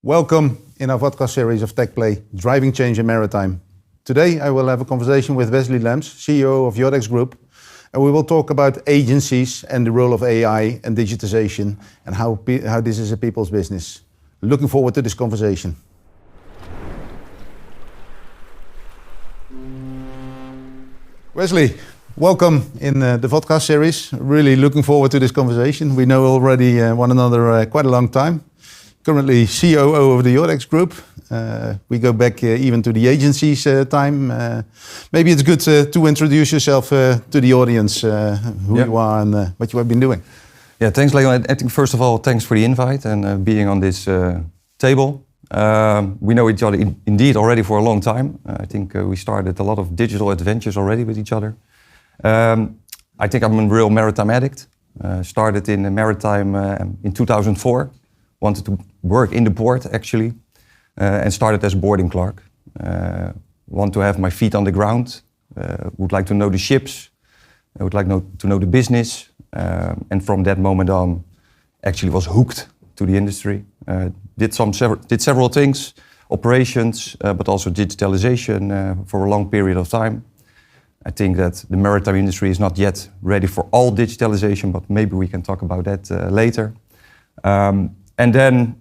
Welcome in our Vodcast series of Teqplay, Driving Change in Maritime. Today I will have a conversation with Wesley Lems, COO of Jordex Group, and we will talk about agencies and the role of AI and digitization and how this is a people's business. Looking forward to this conversation. Wesley, welcome in the Vodcast series. Really looking forward to this conversation. We know already one another quite a long time. Currently COO of the Jordex Group. We go back even to the agency's time. Maybe it's good to introduce yourself to the audience, who you are and what you have been doing. Yeah, thanks, Leon. I think first of all, thanks for the invite and being on this table. We know each other indeed already for a long time. I think we started a lot of digital adventures already with each other. I think I'm a real maritime addict. Started in Maritime in 2004. Wanted to work in the port actually, and started as boarding clerk. Want to have my feet on the ground. Would like to know the ships. I would like to know the business. And from that moment on, actually was hooked to the industry. Did several things, operations, but also digitalization for a long period of time. I think that the maritime industry is not yet ready for all digitalization, but maybe we can talk about that later. And then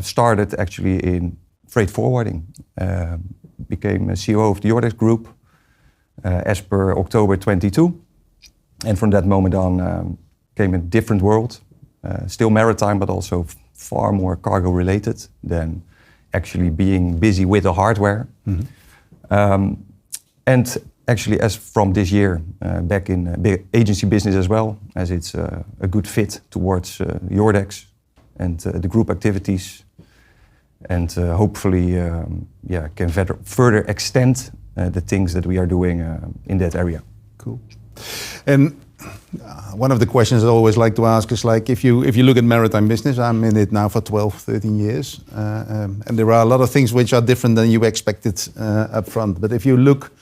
started actually in freight forwarding. Became a COO of the Jordex Group as per October 22. And from that moment on came a different world. Still maritime, but also far more cargo related than actually being busy with the hardware. Mm-hmm. And actually as from this year, back in big agency business as well, as it's a good fit towards Jordex. And the group activities, and hopefully, can further extend the things that we are doing in that area. Cool. And one of the questions I always like to ask is like, if you look at maritime business, I'm in it now for 12, 13 years, and there are a lot of things which are different than you expected up front. But if you look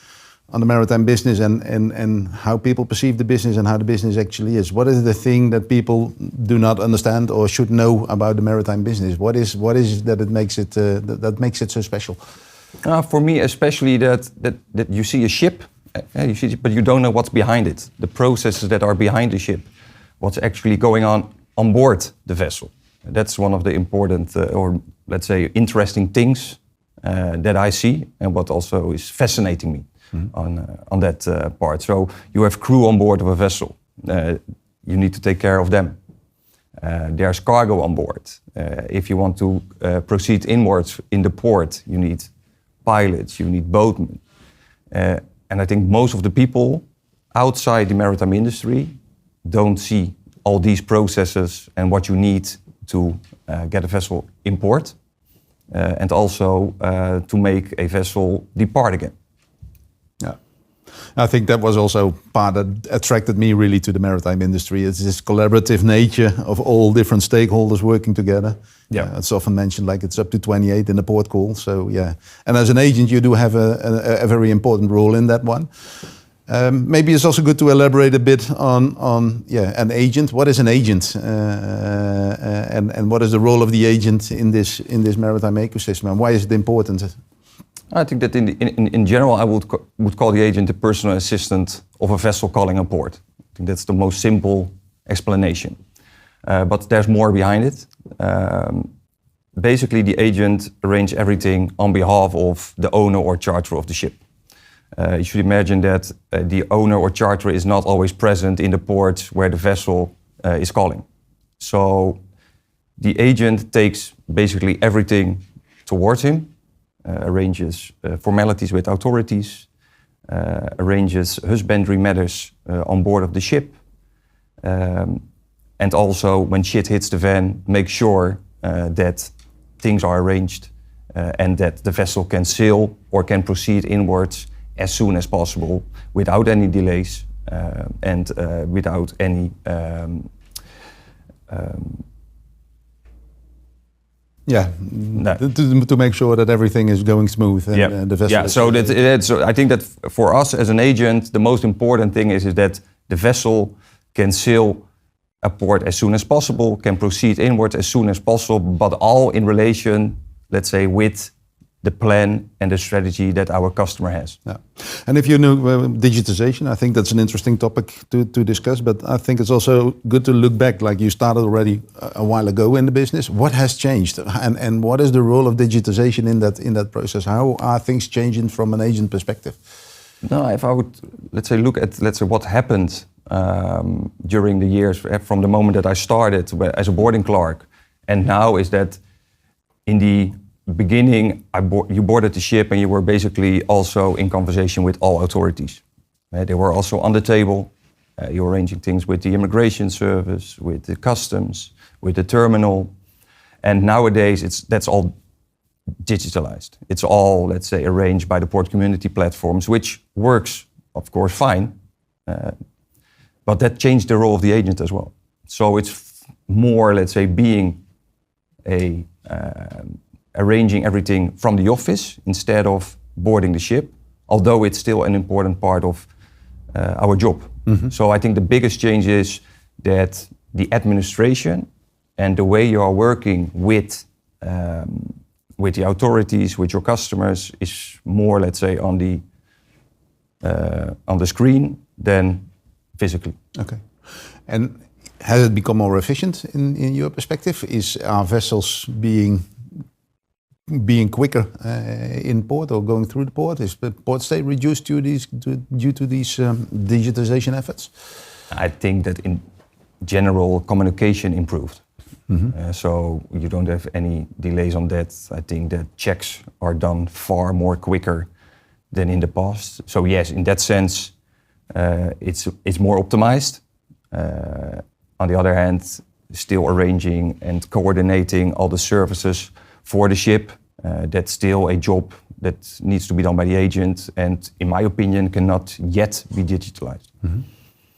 on the maritime business and how people perceive the business and how the business actually is, what is the thing that people do not understand or should know about the maritime business? What is that it makes it that makes it so special? For me, especially that you see a ship, you see, but you don't know what's behind it. The processes that are behind the ship, what's actually going on board the vessel. That's one of the important, or let's say, interesting things that I see, and what also is fascinating me. Mm-hmm. on that part. So you have crew on board of a vessel. You need to take care of them. There's cargo on board. If you want to proceed inwards in the port, you need pilots, you need boatmen. And I think most of the people outside the maritime industry don't see all these processes and what you need to get a vessel in port, and also to make a vessel depart again. Yeah, I think that was also part that attracted me really to the maritime industry. It's this collaborative nature of all different stakeholders working together. Yeah, it's often mentioned like it's up to 28 in the port call. So yeah, and as an agent, you do have a very important role in that one. Maybe it's also good to elaborate a bit on an agent. What is an agent, and what is the role of the agent in this maritime ecosystem, and why is it important? I think that in general, I would call the agent the personal assistant of a vessel calling a port. I think that's the most simple explanation. But there's more behind it. Basically, the agent arranges everything on behalf of the owner or charterer of the ship. You should imagine that the owner or charterer is not always present in the port where the vessel is calling. So the agent takes basically everything towards him. Arranges formalities with authorities, arranges husbandry matters on board of the ship, and also when shit hits the fan, make sure that things are arranged and that the vessel can sail or can proceed inwards as soon as possible without any delays and without any to make sure that everything is going smooth and the vessel. Yeah, so I think that for us as an agent, the most important thing is that the vessel can sail a port as soon as possible, can proceed inward as soon as possible, but all in relation, let's say, with the plan and the strategy that our customer has. Yeah. And if you know digitization, I think that's an interesting topic to discuss, but I think it's also good to look back, like you started already a while ago in the business. What has changed, and what is the role of digitization in that process? How are things changing from an agent perspective? No, if I would, let's say, look at, let's say, what happened during the years from the moment that I started as a boarding clerk, and now is that in the beginning, you boarded the ship and you were basically also in conversation with all authorities. They were also on the table. You were arranging things with the immigration service, with the customs, with the terminal. And nowadays, that's all digitalized. It's all, let's say, arranged by the port community platforms, which works, of course, fine. But that changed the role of the agent as well. So it's more, let's say, being arranging everything from the office instead of boarding the ship, although it's still an important part of our job. Mm-hmm. So I think the biggest change is that the administration and the way you are working with the authorities, with your customers, is more, let's say, on the screen than physically. Okay. And has it become more efficient in your perspective? Are vessels being quicker in port or going through the port? Is the port stay reduced due to these digitization efforts? I think that in general communication improved. Mm-hmm. So you don't have any delays on that. I think that checks are done far more quicker than in the past. So yes, in that sense, it's more optimized. On the other hand, still arranging and coordinating all the services for the ship. That's still a job that needs to be done by the agent, and in my opinion, cannot yet be digitalized. Mm-hmm.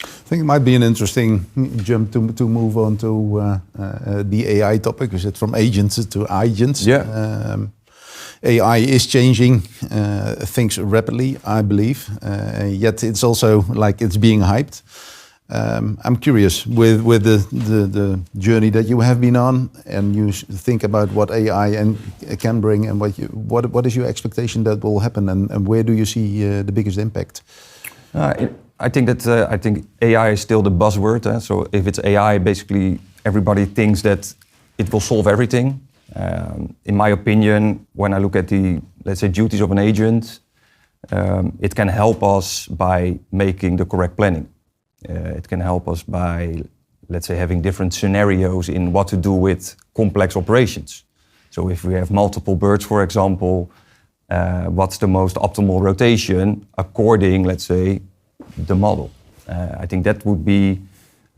I think it might be an interesting jump to move on to the AI topic. Is it from agents to agents? Yeah. AI is changing things rapidly, I believe. Yet it's also like it's being hyped. I'm curious with the journey that you have been on, and you think about what AI can bring, and what is your expectation that will happen, and where do you see the biggest impact? I think AI is still the buzzword. So if it's AI, basically everybody thinks that it will solve everything. In my opinion, when I look at the, let's say, duties of an agent, it can help us by making the correct planning. It can help us by, let's say, having different scenarios in what to do with complex operations. So if we have multiple berths, for example, what's the most optimal rotation according, let's say, the model? I think that would be,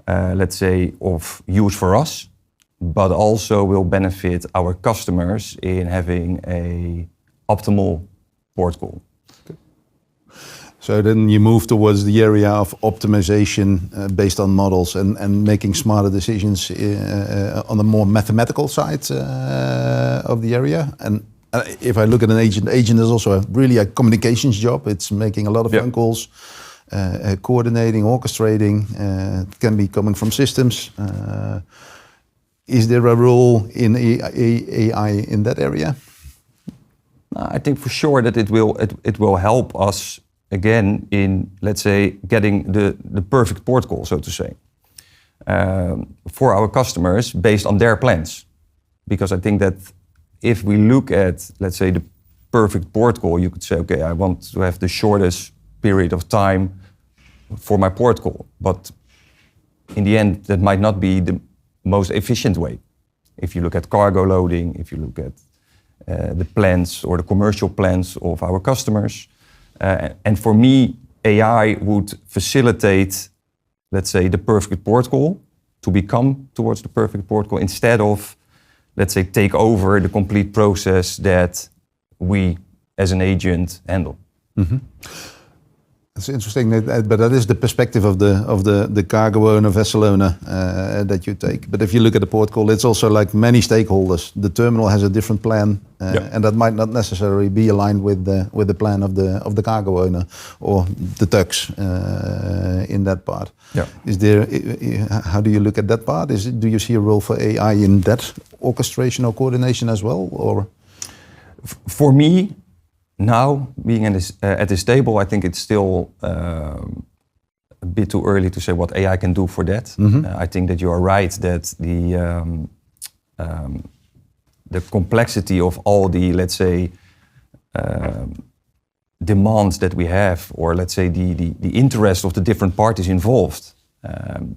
let's say, of use for us, but also will benefit our customers in having a optimal port call. So then you move towards the area of optimization based on models and making smarter decisions on the more mathematical side of the area. And if I look at an agent is also really a communications job. It's making a lot of phone calls, coordinating, orchestrating. It can be coming from systems. Is there a role in AI in that area? I think for sure that it will help us again in, let's say, getting the perfect port call, so to say, for our customers based on their plans. Because I think that if we look at, let's say, the perfect port call, you could say, okay, I want to have the shortest period of time for my port call. But in the end, that might not be the most efficient way. If you look at cargo loading, if you look at the plans or the commercial plans of our customers. And for me, AI would facilitate, let's say, the perfect port call to become towards the perfect port call instead of, let's say, take over the complete process that we as an agent handle. Mm-hmm. It's interesting, but that is the perspective of the cargo owner, vessel owner that you take. But if you look at the port call, it's also like many stakeholders. The terminal has a different plan, and that might not necessarily be aligned with the plan of the cargo owner or the tugs in that part. Yeah. Is there? How do you look at that part? Do you see a role for AI in that orchestration or coordination as well, or? For me, now, being at this table, I think it's still a bit too early to say what AI can do for that. I think that you are right that the complexity of all the, let's say, demands that we have, or let's say the interest of the different parties involved,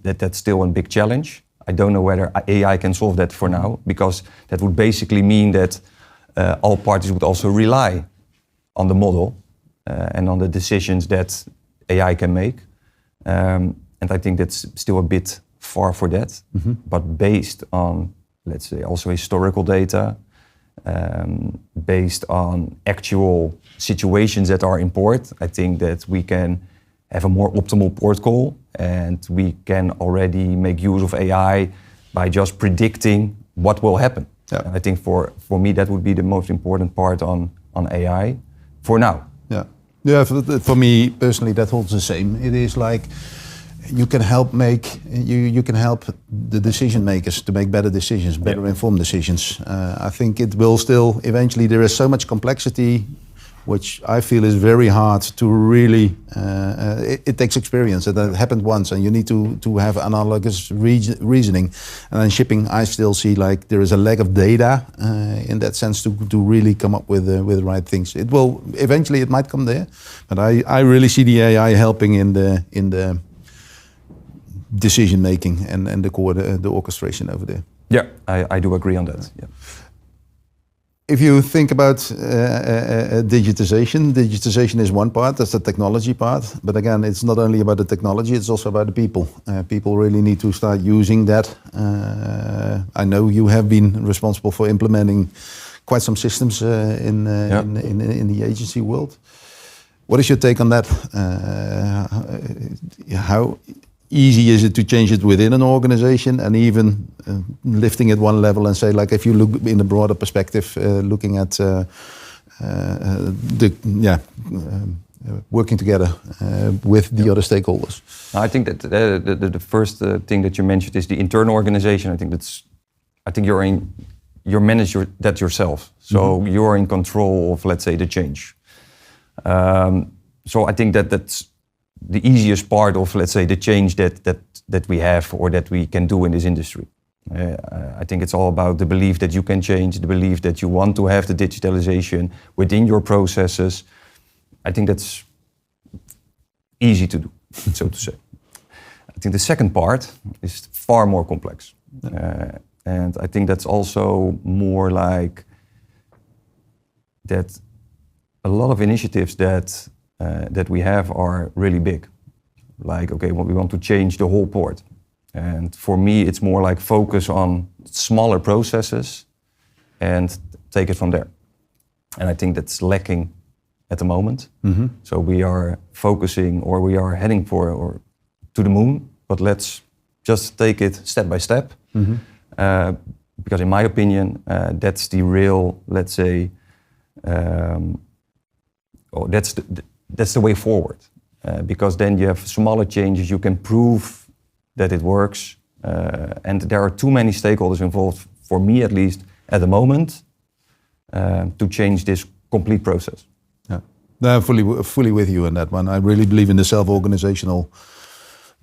that's still a big challenge. I don't know whether AI can solve that for now, because that would basically mean that all parties would also rely on the model and on the decisions that AI can make. And I think that's still a bit far for that. But based on, let's say, also historical data, based on actual situations that are in port, I think that we can have a more optimal port call, and we can already make use of AI by just predicting what will happen. I think for me, that would be the most important part on AI. For now. Yeah. For me personally, that holds the same. It is like you can help the decision makers to make better decisions, better informed decisions. I think it will still eventually. There is so much complexity, which I feel is very hard to really. It takes experience. That happened once, and you need to have analogous reasoning. And in shipping, I still see like there is a lack of data in that sense to really come up with the right things. It will eventually. It might come there, but I really see the AI helping in the decision making and the orchestration over there. Yeah, I do agree on that. Yeah. If you think about digitization is one part, that's the technology part. But again, it's not only about the technology, it's also about the people. People really need to start using that. I know you have been responsible for implementing quite some systems in the agency world. What is your take on that? How easy is it to change it within an organization, and even lifting it one level and say, like, if you look in a broader perspective, looking at working together with the other stakeholders? I think that the first thing that you mentioned is the internal organization. I think you manage that yourself, so you're in control of, let's say, the change. So I think that's the easiest part of, let's say, the change that we have or that we can do in this industry. I think it's all about the belief that you can change, the belief that you want to have the digitalization within your processes. I think that's easy to do, so to say. I think the second part is far more complex. And I think that's also more like that a lot of initiatives that we have are really big. Like, okay, well, we want to change the whole port. And for me, it's more like focus on smaller processes and take it from there. And I think that's lacking at the moment. So we are focusing, or we are heading to the moon, but let's just take it step by step. Because in my opinion, that's the real, let's say, that's the way forward. Because then you have smaller changes, you can prove that it works. And there are too many stakeholders involved, for me at least, at the moment, to change this complete process. Yeah, no, I'm fully with you on that one. I really believe in the self-organizational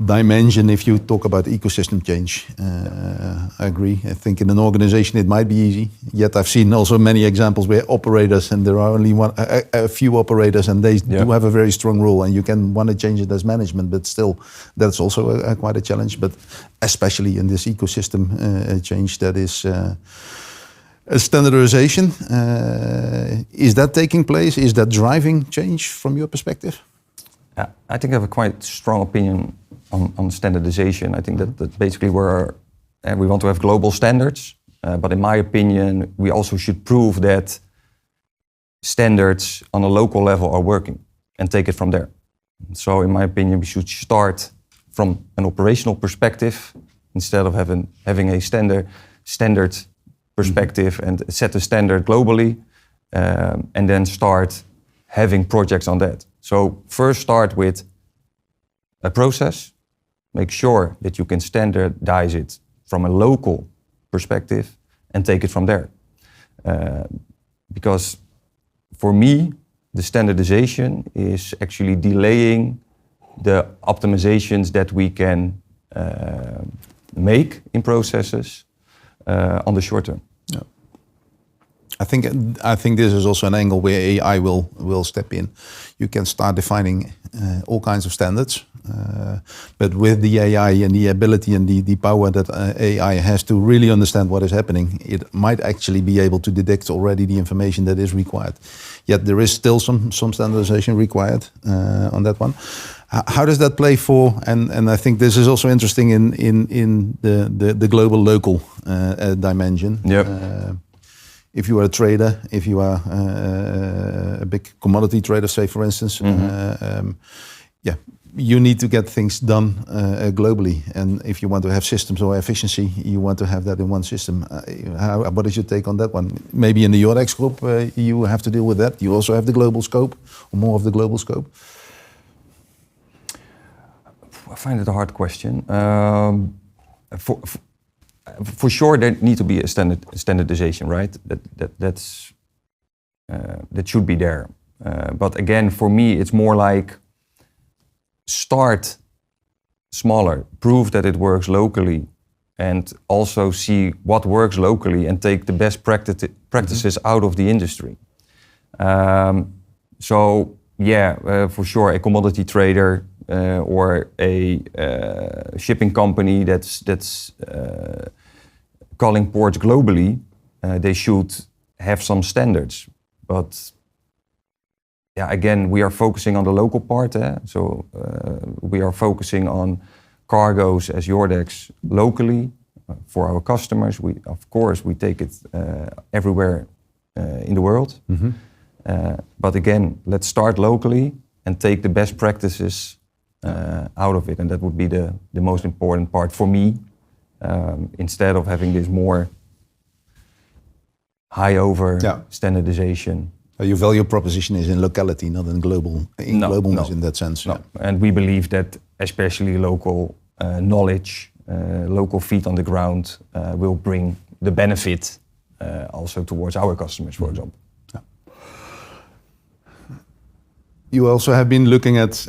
dimension if you talk about ecosystem change. I agree. I think in an organization it might be easy, yet I've seen also many examples where operators, and there are only a few operators, and they do have a very strong role, and you can want to change it as management, but still that's also quite a challenge. But especially in this ecosystem change, that is a standardization. Is that taking place? Is that driving change from your perspective? I think I have a quite strong opinion on standardization. I think that basically we want to have global standards, but in my opinion, we also should prove that standards on a local level are working and take it from there. So in my opinion, we should start from an operational perspective instead of having a standard perspective and set a standard globally, and then start having projects on that. So first start with a process, make sure that you can standardize it from a local perspective and take it from there. Because for me, the standardization is actually delaying the optimizations that we can make in processes on the short term. Yeah. I think this is also an angle where AI will step in. You can start defining all kinds of standards, but with the AI and the ability and the power that AI has to really understand what is happening, it might actually be able to detect already the information that is required. Yet there is still some standardization required on that one. How does that play for? And I think this is also interesting in the global local dimension. Yep. If you are a trader, if you are a big commodity trader, say for instance, you need to get things done globally. And if you want to have systems or efficiency, you want to have that in one system. What is your take on that one? Maybe in the Jordex Group, you have to deal with that. You also have the global scope, or more of the global scope. I find it a hard question. For sure, there need to be a standardization, right? That should be there. But again, for me, it's more like start smaller, prove that it works locally, and also see what works locally and take the best practices out of the industry. For sure, a commodity trader or a shipping company that's calling ports globally, they should have some standards. But again, we are focusing on the local part. So we are focusing on cargoes as Jordex locally for our customers. Of course, we take it everywhere in the world. Mm-hmm. But again, let's start locally and take the best practices out of it. And that would be the most important part for me, instead of having this more high over standardization. Your value proposition is in locality, not in globalness in that sense. No. Yeah. And we believe that especially local knowledge, local feet on the ground will bring the benefit also towards our customers, for example. Yeah. You also have been looking at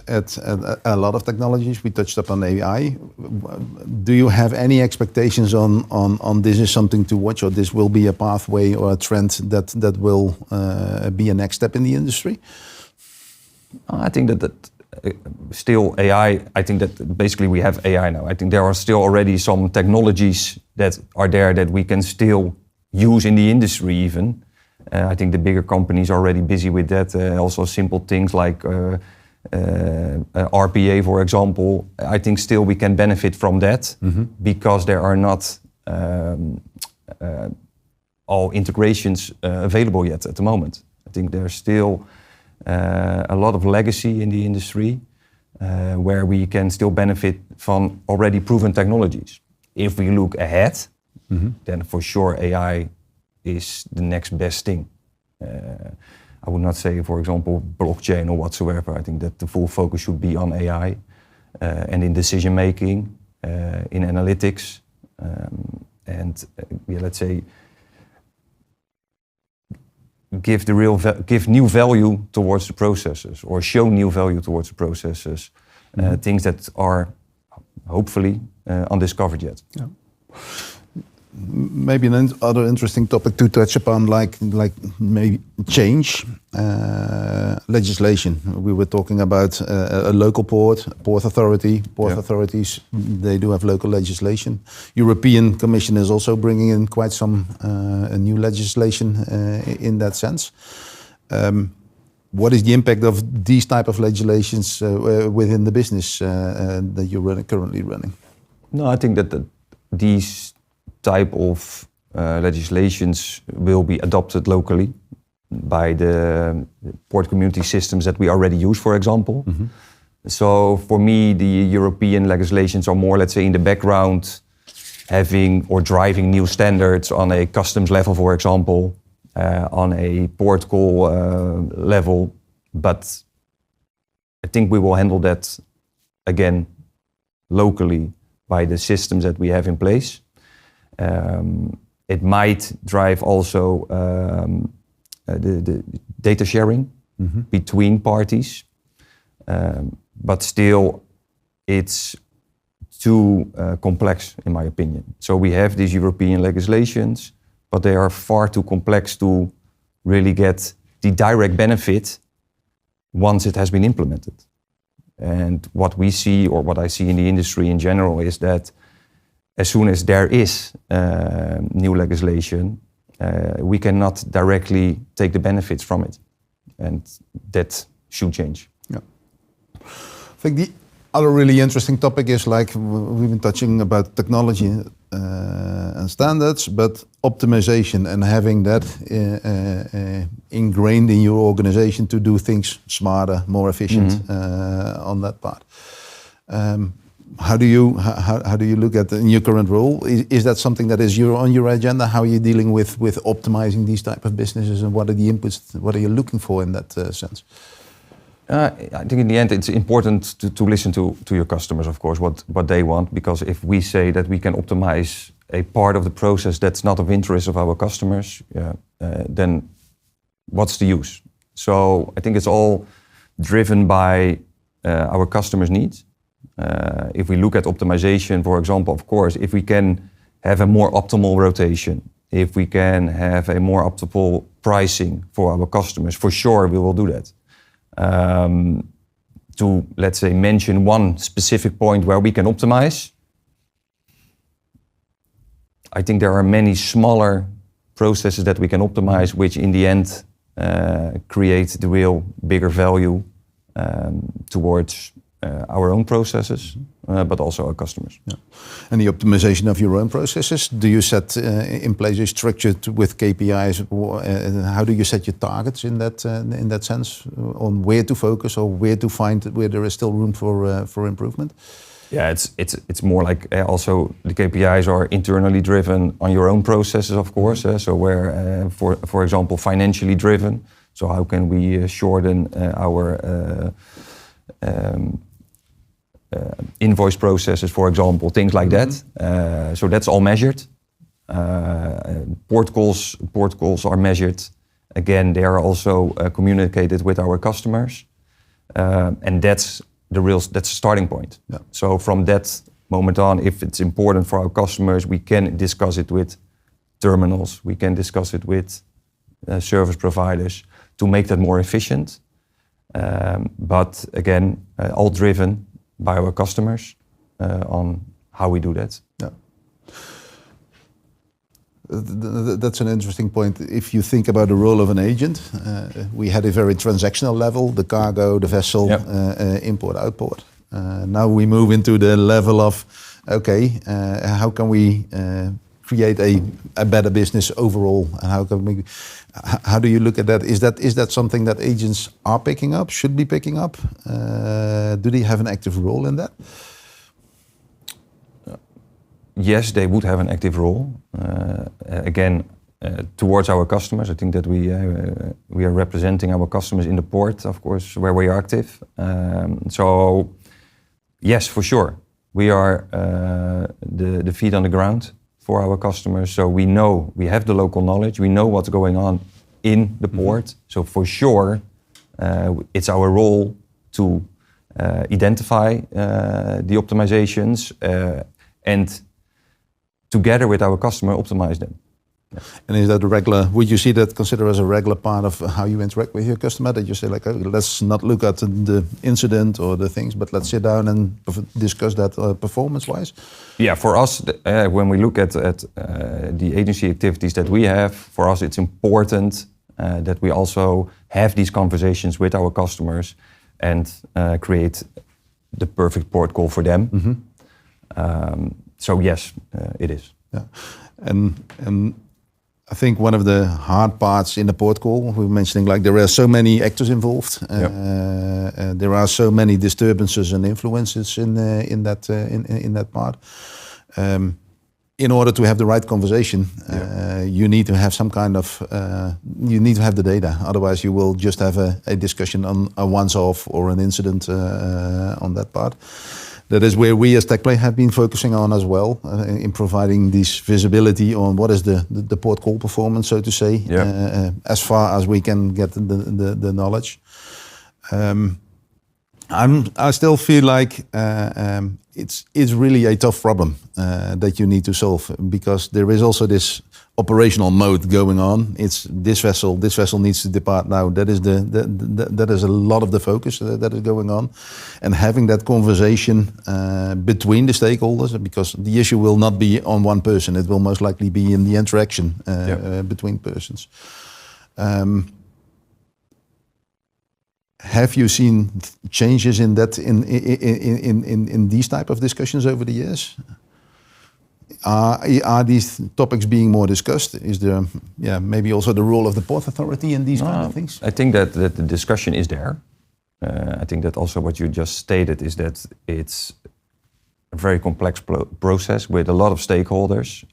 a lot of technologies. We touched upon AI. Do you have any expectations on this is something to watch, or this will be a pathway or a trend that will be a next step in the industry? I think that still AI, I think that basically we have AI now. I think there are still already some technologies that are there that we can still use in the industry even. I think the bigger companies are already busy with that. Also simple things like RPA, for example. I think still we can benefit from that because there are not all integrations available yet at the moment. I think there's still a lot of legacy in the industry where we can still benefit from already proven technologies. If we look ahead, then for sure AI is the next best thing. I would not say, for example, blockchain or whatsoever. I think that the full focus should be on AI and in decision making, in analytics, and let's say give new value towards the processes, or show new value towards the processes, things that are hopefully undiscovered yet. Yeah. Maybe another interesting topic to touch upon, like maybe change legislation. We were talking about a local port authority. Authorities, they do have local legislation. European Commission is also bringing in quite some new legislation in that sense. What is the impact of these type of legislations within the business that you're currently running? No, I think that these type of legislations will be adopted locally by the port community systems that we already use, for example. So for me, the European legislations are more, let's say, in the background, having or driving new standards on a customs level, for example, on a port call level. But I think we will handle that again locally by the systems that we have in place. It might drive also the data sharing between parties, but still it's too complex in my opinion. So we have these European legislations, but they are far too complex to really get the direct benefit once it has been implemented. And what we see, or what I see in the industry in general, is that as soon as there is new legislation, we cannot directly take the benefits from it. And that should change. Yeah. I think the other really interesting topic is, like, we've been touching about technology and standards, but optimization and having that ingrained in your organization to do things smarter, more efficient on that part. How do you look at in your current role? Is that something that is on your agenda? How are you dealing with optimizing these type of businesses, and what are the inputs? What are you looking for in that sense? I think in the end it's important to listen to your customers, of course, what they want, because if we say that we can optimize a part of the process that's not of interest of our customers, then what's the use? So I think it's all driven by our customers' needs. If we look at optimization, for example, of course, if we can have a more optimal rotation, if we can have a more optimal pricing for our customers, for sure we will do that. To, let's say, mention one specific point where we can optimize, I think there are many smaller processes that we can optimize, which in the end create the real bigger value towards our own processes, but also our customers. Yeah. And the optimization of your own processes, do you set in place a structure with KPIs? How do you set your targets in that sense, on where to focus or where to find where there is still room for improvement? Yeah, it's more like also the KPIs are internally driven on your own processes, of course. So where, for example, financially driven. So how can we shorten our invoice processes, for example, things like that. So that's all measured. Port calls are measured. Again, they are also communicated with our customers, and that's the starting point. Yeah. So from that moment on, if it's important for our customers, we can discuss it with terminals. We can discuss it with service providers to make that more efficient. But again, all driven by our customers on how we do that. Yeah. That's an interesting point. If you think about the role of an agent, we had a very transactional level, the cargo, the vessel, import, output. Now we move into the level of, okay, how can we create a better business overall, and how do you look at that? Is that something that agents are picking up, should be picking up? Do they have an active role in that? Yes, they would have an active role. Again, towards our customers, I think that we are representing our customers in the port, of course, where we are active. So yes, for sure, we are the feet on the ground for our customers. So we know, we have the local knowledge, we know what's going on in the port. So for sure, it's our role to identify the optimizations and together with our customer optimize them. Yeah. And is that a regular, would you see that consider as a regular part of how you interact with your customer, that you say like, oh, let's not look at the incident or the things, but let's sit down and discuss that performance-wise? Yeah, for us, when we look at the agency activities that we have, for us it's important that we also have these conversations with our customers and create the perfect port call for them. Mm-hmm. So yes, it is. Yeah. And I think one of the hard parts in the port call, we were mentioning like there are so many actors involved. There are so many disturbances and influences in that part. In order to have the right conversation, you need to have some kind of, you need to have the data. Otherwise you will just have a discussion on a once-off or an incident on that part. That is where we as Teqplay have been focusing on as well, in providing this visibility on what is the port call performance, so to say, as far as we can get the knowledge. I still feel like it's really a tough problem that you need to solve, because there is also this operational mode going on. It's this vessel needs to depart now. That is a lot of the focus that is going on, and having that conversation between the stakeholders, because the issue will not be on one person. It will most likely be in the interaction between persons. Have you seen changes in that in these type of discussions over the years? Are these topics being more discussed? Is there, maybe also the role of the port authority in these kind of things? I think that the discussion is there. I think that also what you just stated is that it's a very complex process with a lot of stakeholders,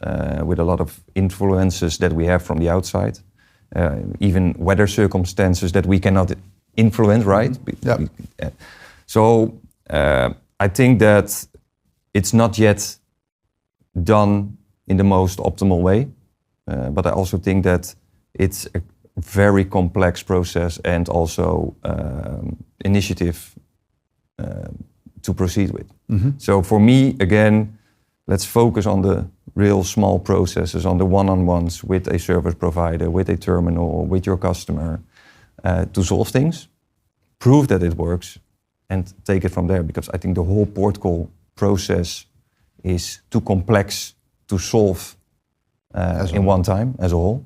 with a lot of influences that we have from the outside, even weather circumstances that we cannot influence, right? So I think that it's not yet done in the most optimal way, but I also think that it's a very complex process and also initiative to proceed with. So for me, again, let's focus on the real small processes, on the one-on-ones with a service provider, with a terminal, with your customer, to solve things, prove that it works, and take it from there. Because I think the whole port call process is too complex to solve in one time as a whole.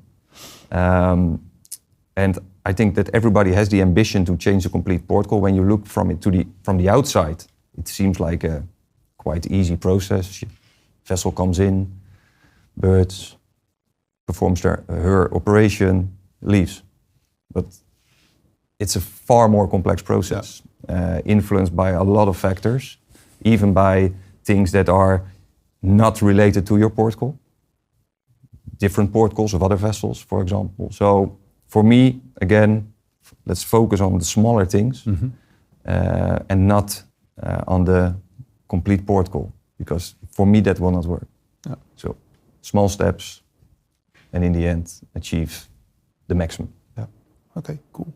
And I think that everybody has the ambition to change the complete port call. When you look from it from the outside, it seems like a quite easy process. Vessel comes in, berths, performs her operation, leaves. But it's a far more complex process, influenced by a lot of factors, even by things that are not related to your port call. Different port calls of other vessels, for example. So for me, again, let's focus on the smaller things and not on the complete port call, because for me that will not work. So small steps, and in the end achieve the maximum. Okay, cool.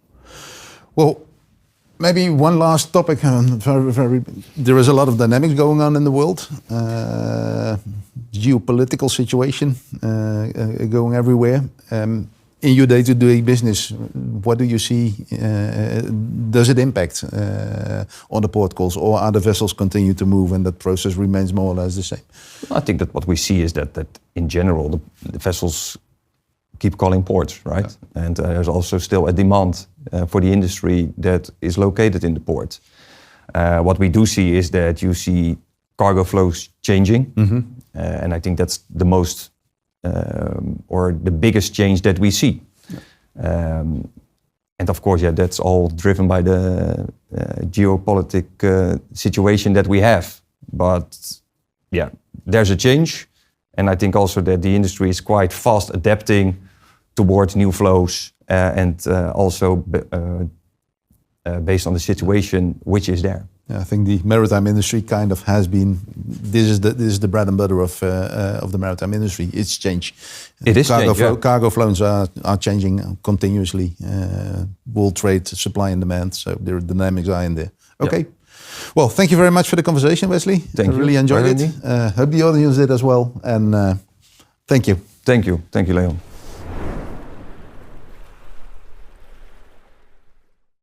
Well, maybe one last topic. There is a lot of dynamics going on in the world. Geopolitical situation going everywhere. In your day-to-day business, what do you see? Does it impact on the port calls, or are the vessels continue to move and that process remains more or less the same? I think that what we see is that in general the vessels keep calling ports, right? And there's also still a demand for the industry that is located in the port. What we do see is that you see cargo flows changing, and I think that's the most or the biggest change that we see. And of course, that's all driven by the geopolitical situation that we have. But there's a change, and I think also that the industry is quite fast adapting towards new flows, and also based on the situation which is there. I think the maritime industry kind of has been. This is the bread and butter of the maritime industry. It's change. It is cargo flows are changing continuously. World trade, supply and demand. So the dynamics are in there. Okay. Yeah. Well, thank you very much for the conversation, Wesley. I really enjoyed it. Hope the audience did as well. And thank you. Thank you, Leon.